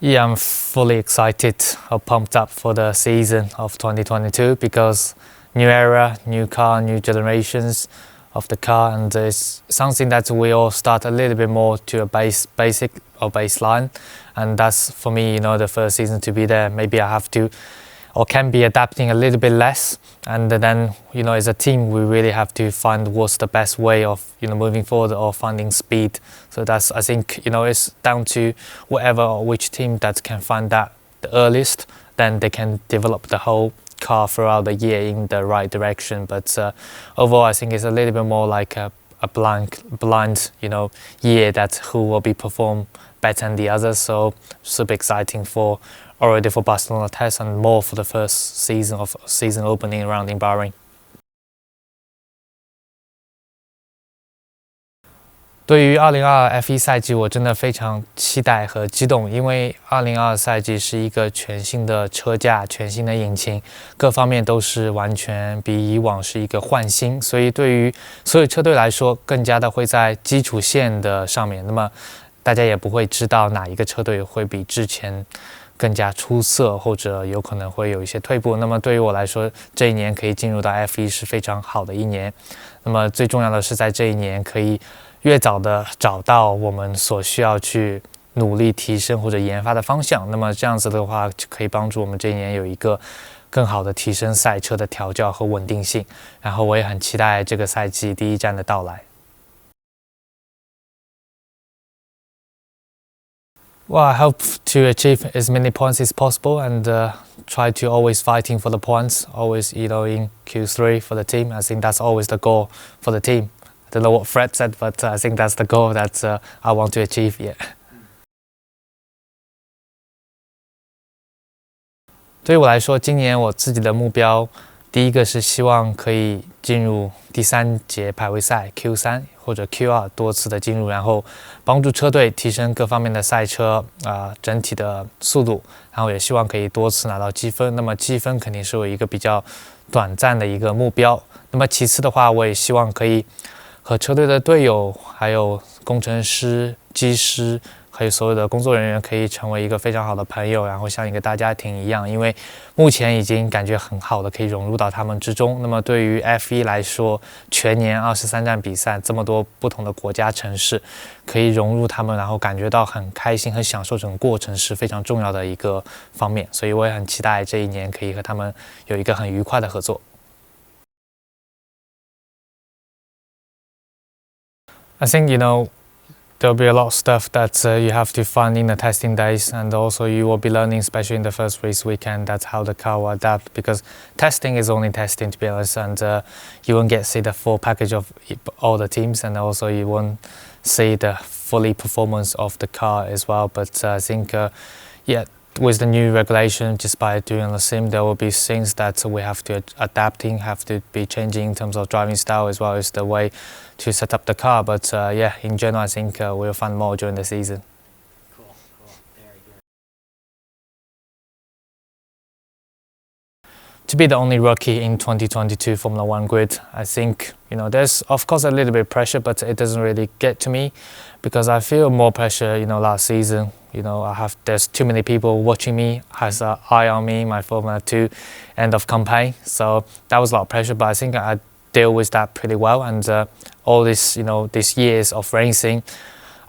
Yeah, I'm fully excited or pumped up for the season of 2022 because new era, new car, new generations of the car, and it's something that we all start a little bit more to a basic or baseline, and that's for me, the first season to be there. Maybe I have to or can be adapting a little bit less, and then as a team we really have to find what's the best way of moving forward or finding speed. So that's, I think, it's down to whatever or which team that can find that the earliest, then they can develop the whole car throughout the year in the right direction. But overall I think it's a little bit more like a blind year, that who will be perform better than the others. So super exciting already for Barcelona test, and more for the first season opening round in Bahrain. 对于2022 F1 赛季，我真的非常期待和激动，因为2022赛季是一个全新的车架、全新的引擎，各方面都是完全比以往是一个焕新，所以对于所有车队来说，更加的会在基础线的上面，那么大家也不会知道哪一个车队会比之前更加出色，或者有可能会有一些退步。那么对于我来说，这一年可以进入到 F1 是非常好的一年。那么最重要的是在这一年可以越早的找到我们所需要去努力提升或者研发的方向。那么这样子的话，就可以帮助我们这一年有一个更好的提升赛车的调教和稳定性。然后我也很期待这个赛季第一站的到来。Well, I hope to achieve as many points as possible, and try to always fighting for the points, always in Q3 for the team. I think that's always the goal for the team. I don't know what Fred said, but I think that's the goal that I want to achieve. Yeah. 对于我来说，今年我自己的目标，第一个是希望可以进入第3节排位赛 Q3 或者 Q2 多次的进入，然后帮助车队提升各方面的赛车整体的速度，然后也希望可以多次拿到积分。那么积分肯定是我一个比较短暂的一个目标。那么其次的话，我也希望可以和车队的队友、还有工程师、技师，还有所有的工作人员可以成为一个非常好的朋友，然后像一个大家庭一样。因为目前已经感觉很好的可以融入到他们之中。那么对于 F1 来说，全年23站比赛，这么多不同的国家城市，可以融入他们，然后感觉到很开心、很享受整个过程，是非常重要的一个方面。所以我也很期待这一年可以和他们有一个很愉快的合作。I think there'll be a lot of stuff that you have to find in the testing days, and also you will be learning, especially in the first race weekend, that's how the car will adapt, because testing is only testing, to be honest, and you won't get to see the full package of all the teams, and also you won't see the fully performance of the car as well. But I think with the new regulation, just by doing the sim, there will be things that we have to adapting, have to be changing in terms of driving style, as well as the way to set up the car. But in general, I think we'll find more during the season. Cool, very good. To be the only rookie in 2022 Formula 1 grid, I think, there's of course a little bit of pressure, but it doesn't really get to me because I feel more pressure, last season. There's too many people watching me, has an eye on me, my Formula 2 end of campaign. So that was a lot of pressure, but I think I deal with that pretty well. And all this, these years of racing,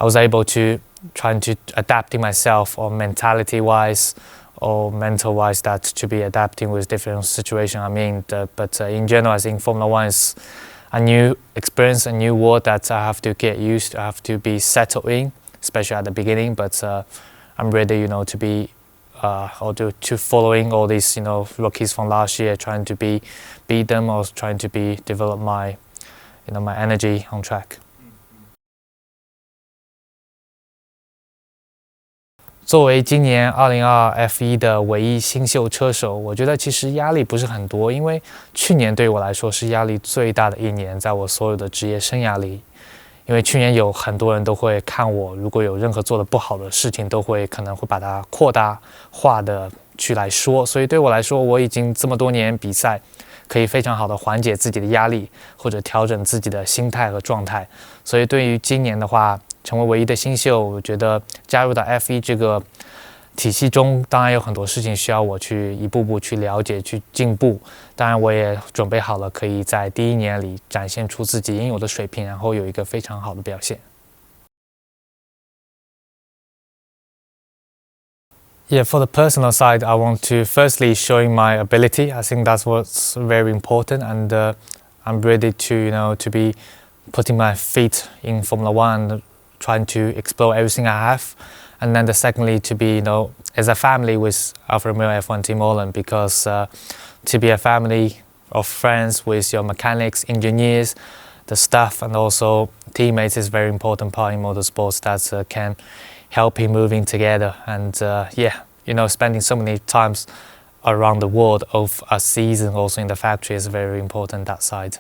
I was able to trying to adapting myself, or mentality-wise, or mental-wise, that to be adapting with different situations. But in general, I think Formula 1 is a new experience, a new world that I have to get used to, I have to be settled in, especially at the beginning. But I'm ready, to be or to following all these, rookies from last year, trying to beat them, or trying to develop my, my energy on track. 作为今年2022 F1 的唯一新秀车手，我觉得其实压力不是很多，因为去年对我来说是压力最大的一年，在我所有的职业生涯里。因为去年有很多人都会看我，如果有任何做的不好的事情，都可能会把它扩大化的去来说。所以对我来说，我已经这么多年比赛，可以非常好的缓解自己的压力，或者调整自己的心态和状态。所以对于今年的话，成为唯一的新秀，我觉得加入到 F1 这个体系中，当然有很多事情需要我去一步步去了解、去进步。当然，我也准备好了，可以在第一年里展现出自己应有的水平，然后有一个非常好的表现。Yeah, for the personal side, I want to firstly showing my ability. I think that's what's very important, and I'm ready to to be putting my feet in Formula One, and trying to explore everything I have. And then secondly, to be as a family with Alfa Romeo F1 Team Holland, because to be a family of friends with your mechanics, engineers, the staff, and also teammates is very important part in motorsports that can help in moving together. And spending so many times around the world of a season also in the factory is very important, that side.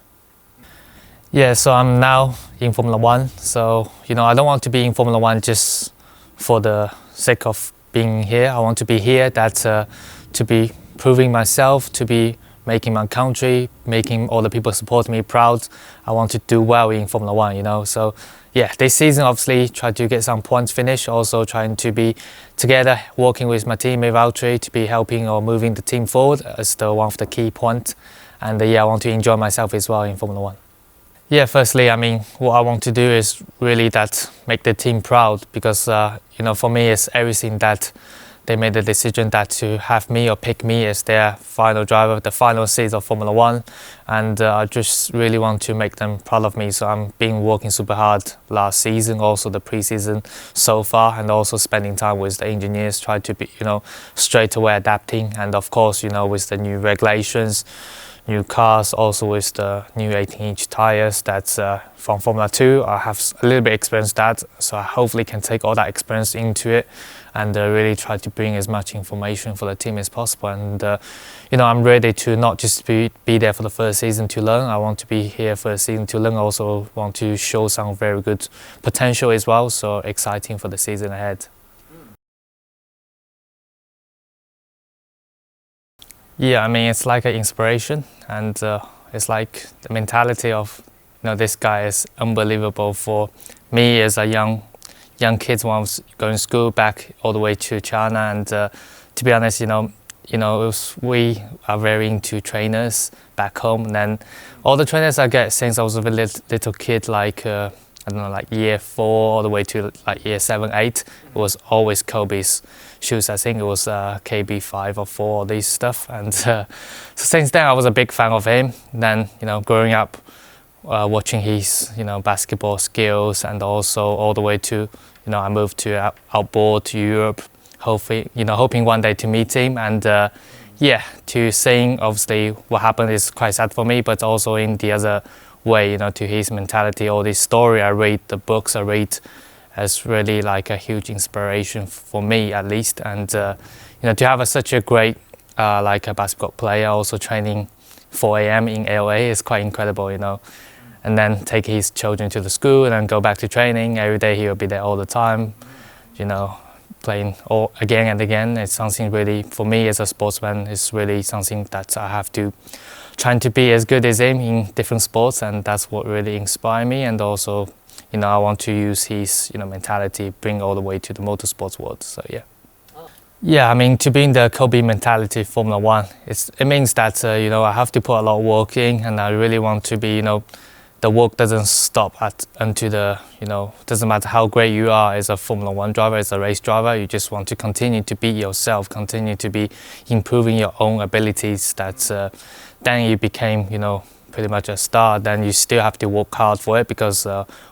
Yeah, so I'm now in Formula One. So, I don't want to be in Formula One just for the sake of being here. I want to be here to be proving myself, to be making my country, making all the people supporting me proud. I want to do well in Formula One, So, yeah, this season obviously try to get some points finish. Also trying to be together, working with my teammate Valtteri to be helping or moving the team forward as one of the key points. And I want to enjoy myself as well in Formula One. Yeah, firstly, what I want to do is really make the team proud, because for me it's everything that they made the decision that to have me or pick me as their final driver, the final season of Formula One, and I just really want to make them proud of me. So I'm been working super hard last season, also the pre-season so far, and also spending time with the engineers, try to be straight away adapting, and of course with the new regulations, new cars, also with the new 18-inch tires that's from Formula 2. I have a little bit experience that, so I hopefully can take all that experience into it and really try to bring as much information for the team as possible. And I'm ready to not just be there for the first season to learn. I want to be here for a season to learn. I also want to show some very good potential as well. So exciting for the season ahead. Yeah, it's like an inspiration, and it's like the mentality of this guy is unbelievable. For me as a young kid when I was going to school back all the way to China, and to be honest, we are very into trainers back home, and then all the trainers I get since I was a little kid, like like year 4 all the way to like year 7, 8, it was always Kobe's shoes. I think it was KB5 or 4, all these stuff. And so since then I was a big fan of him. Then growing up, watching his basketball skills, and also all the way to I moved to outboard to Europe, hoping one day to meet him. And to seeing obviously what happened is quite sad for me, but also in the other way, to his mentality, all this story I read, the books I read, as really like a huge inspiration for me at least. And to have such a great like a basketball player also training 4 a.m. in LA is quite incredible, and then take his children to the school and then go back to training every day. He will be there all the time, playing all again and again. It's something really, for me as a sportsman, it's really something that I have to trying to be as good as him in different sports, and that's what really inspired me. And also I want to use his mentality, bring all the way to the motorsports world. So yeah, to be in the Kobe mentality Formula One, it means that I have to put a lot of work in, and I really want to be the work doesn't stop until the doesn't matter how great you are as a Formula One driver, as a race driver, you just want to continue to be yourself, continue to be improving your own abilities. Then you became pretty much a star. Then you still have to work hard for it, because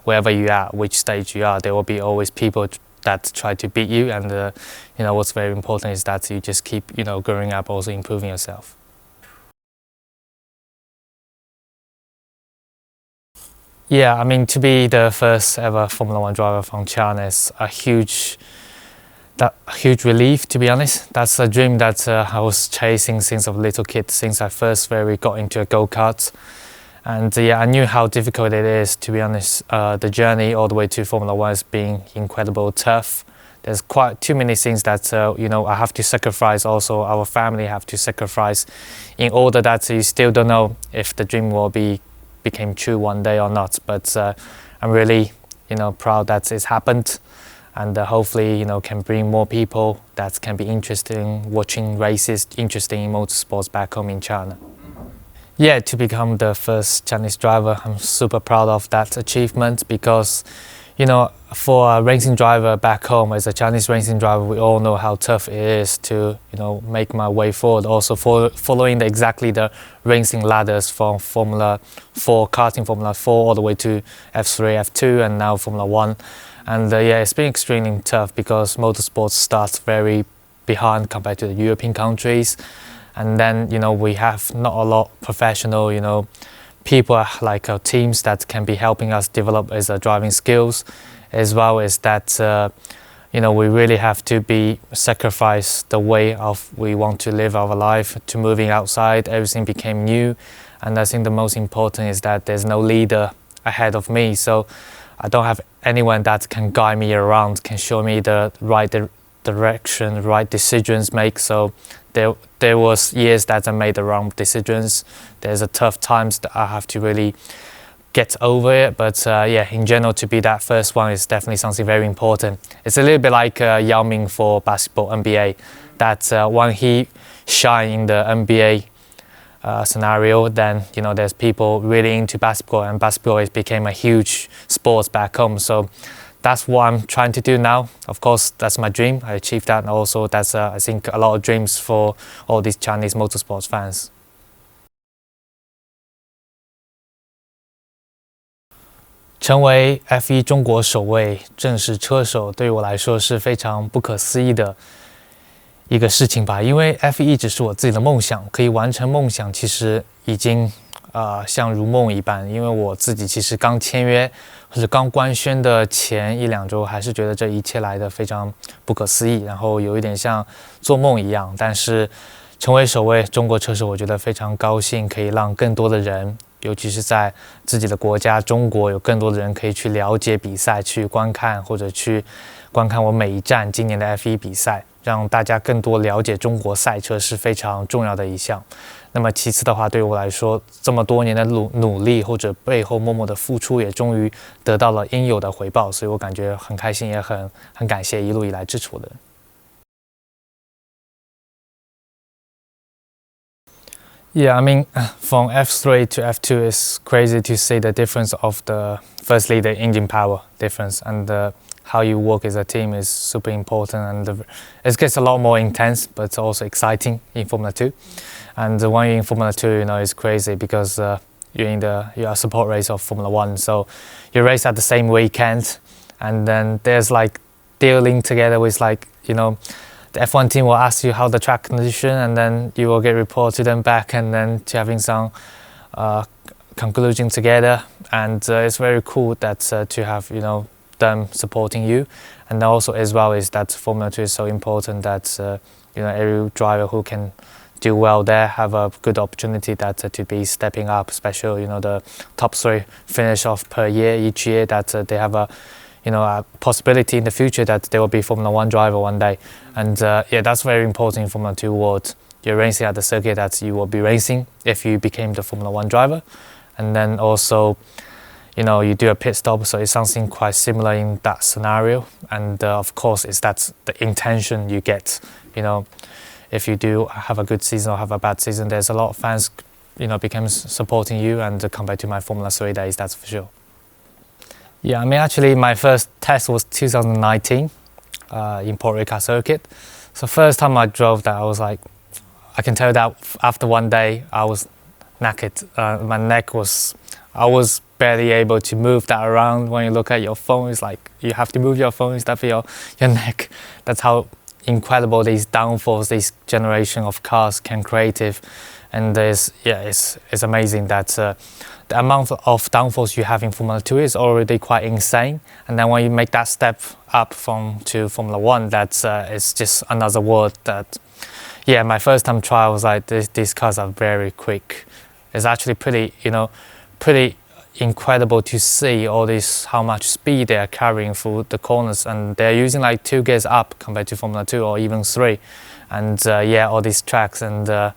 wherever you are, which stage you are, there will be always people that try to beat you. And what's very important is that you just keep growing up, also improving yourself. Yeah, to be the first ever Formula One driver from China is a huge relief, to be honest. That's a dream that I was chasing since I was a little kid, since I first got into a go-kart. And I knew how difficult it is, to be honest. The journey all the way to Formula One has been incredibly tough. There's quite too many things that I have to sacrifice. Also, our family have to sacrifice in order that you still don't know if the dream will became true one day or not. But I'm really proud that it's happened. and hopefully can bring more people that can be interested in watching races, interested in motorsports back home in China. Yeah, to become the first Chinese driver, I'm super proud of that achievement because, for a racing driver back home, as a Chinese racing driver, we all know how tough it is to, make my way forward. Also, following exactly the racing ladders from Formula 4, karting Formula 4, all the way to F3, F2, and now Formula 1. And yeah, it's been extremely tough because motorsports starts very behind compared to the European countries. And then, we have not a lot of professional, people like our teams that can be helping us develop as driving skills, as well as that, we really have to be sacrifice the way of we want to live our life to moving outside. Everything became new. And I think the most important is that there's no leader ahead of me. So I don't have anyone that can guide me around, can show me the right direction, right decisions make. So there was years that I made the wrong decisions. There's a tough times that I have to really get over it. But yeah, in general, to be that first one is definitely something very important. It's a little bit like Yao Ming for basketball, NBA, that when he shine in the NBA scenario, then there's people really into basketball, and basketball became a huge sport back home. So that's what I'm trying to do now. Of course, that's my dream. I achieved that, and also that's I think a lot of dreams for all these Chinese motorsports fans. 成为 F1 中国首位正式车手，对于我来说是非常不可思议的一个事情吧。因为 F1 一直是我自己的梦想，可以完成梦想，其实已经像如梦一般。因为我自己其实刚签约或者刚官宣的前1-2周，还是觉得这一切来得非常不可思议，然后有一点像做梦一样。但是成为首位中国车手，我觉得非常高兴，可以让更多的人，尤其是在自己的国家中国，有更多的人可以去了解比赛，去观看或者去观看我每一站今年的 F1 比赛，让大家更多了解中国赛车是非常重要的一项。那么其次的话，对于我来说，这么多年的努力或者背后默默的付出，也终于得到了应有的回报，所以我感觉很开心，也很感谢一路以来支持我的人。Yeah, I mean, from F3 to F2, it's crazy to see the difference of firstly, the engine power difference, and how you work as a team is super important, and it gets a lot more intense, but it's also exciting in Formula 2. And when you're in Formula 2, it's crazy because you're a support race of Formula 1, so you race at the same weekend, and then there's like dealing together with the F1 team will ask you how the track condition, and then you will get report to them back, and then to having some conclusion together. And it's very cool that to have them supporting you, and also as well is that Formula 2 is so important that every driver who can do well there have a good opportunity that to be stepping up, especially the top 3 finish off per year each year, that they have a possibility in the future that they will be Formula 1 driver one day. And yeah, that's very important in Formula 2 world. You're racing at the circuit that you will be racing if you became the Formula 1 driver. And then also, you do a pit stop, so it's something quite similar in that scenario. And of course, that's the intention you get. If you do have a good season or have a bad season, there's a lot of fans, becomes supporting you, and compared to my Formula 3 days, that's for sure. Yeah, I mean, actually, my first test was 2019 in Port Ricard circuit. So first time I drove that, I was like, I can tell that after one day, I was knackered. My neck I was barely able to move that around. When you look at your phone, it's like you have to move your phone instead of your neck. That's how incredible these downforce, this generation of cars can create. And it's amazing that the amount of downforce you have in Formula 2 is already quite insane. And then when you make that step up to Formula 1, it's just another world. That, yeah, my first time trial was like, these cars are very quick. It's actually pretty incredible to see how much speed they are carrying through the corners, and they're using like 2 gears up compared to Formula 2 or even 3. And yeah, all these tracks, and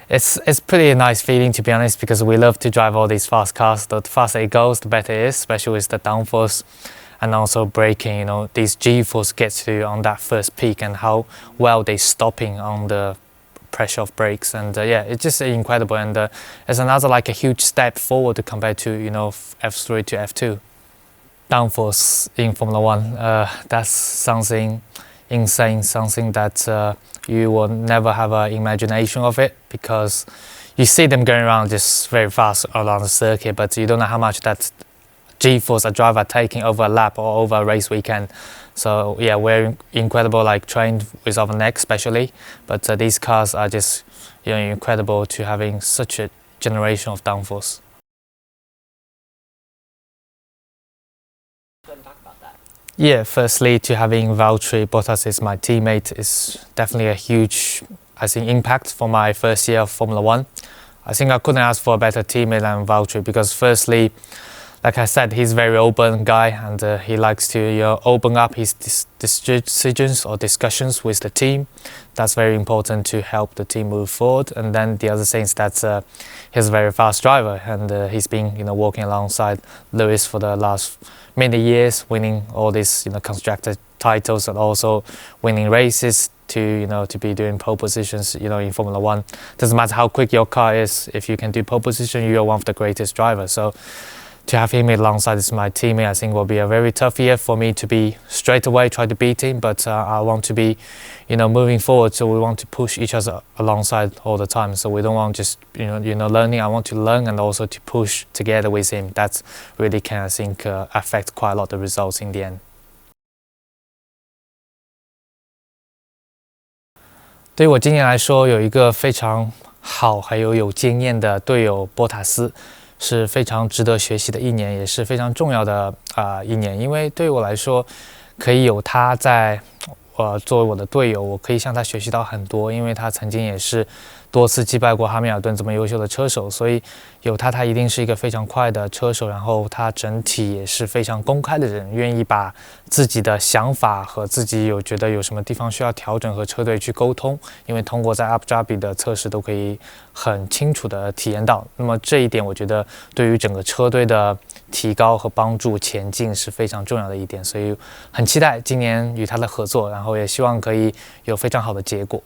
it's pretty nice feeling, to be honest, because we love to drive all these fast cars. The faster it goes, the better it is, especially with the downforce. and also braking. These G-force gets to you on that first peak, and how well they stopping on the pressure of brakes, and yeah, it's just incredible, and it's another like a huge step forward compared to F3 to F2. Downforce in Formula One, that's something insane, something that you will never have an imagination of it, because you see them going around just very fast around the circuit, but you don't know how much that G-force a driver taking over a lap or over a race weekend. So yeah, we're incredible, like trained with our neck especially, but these cars are just incredible to having such a generation of downforce. Go and talk about that. Yeah, firstly, to having Valtteri Bottas as my teammate is definitely a huge, I think, impact for my first year of Formula One. I think I couldn't ask for a better teammate than Valtteri, because firstly, like I said, he's a very open guy, and he likes to open up his decisions or discussions with the team. That's very important to help the team move forward. And then the other thing is that he's a very fast driver, and he's been working alongside Lewis for the last many years, winning all these constructor titles and also winning races to be doing pole positions in Formula One. Doesn't matter how quick your car is, if you can do pole position, you're one of the greatest drivers. So to have him alongside as my teammate, I think will be a very tough year for me to be straight away try to beat him, but I want to be moving forward, so we want to push each other alongside all the time. So we don't want just learning. I want to learn and also to push together with him. That really can, I think, affect quite a lot of the results in the end. 对我今年来说，有一个非常好还有经验的队友波塔斯，是非常值得学习的一年，也是非常重要的一年。因为对于我来说，可以有他在作为我的队友，我可以向他学习到很多，因为他曾经也是多次击败过哈密尔顿这么优秀的车手，所以有他一定是一个非常快的车手。然后他整体也是非常公开的人，愿意把自己的想法和自己觉得有什么地方需要调整和车队去沟通，因为通过在阿布扎比的测试都可以很清楚的体验到。那么这一点，我觉得对于整个车队的提高和帮助前进是非常重要的一点，所以很期待今年与他的合作，然后也希望可以有非常好的结果。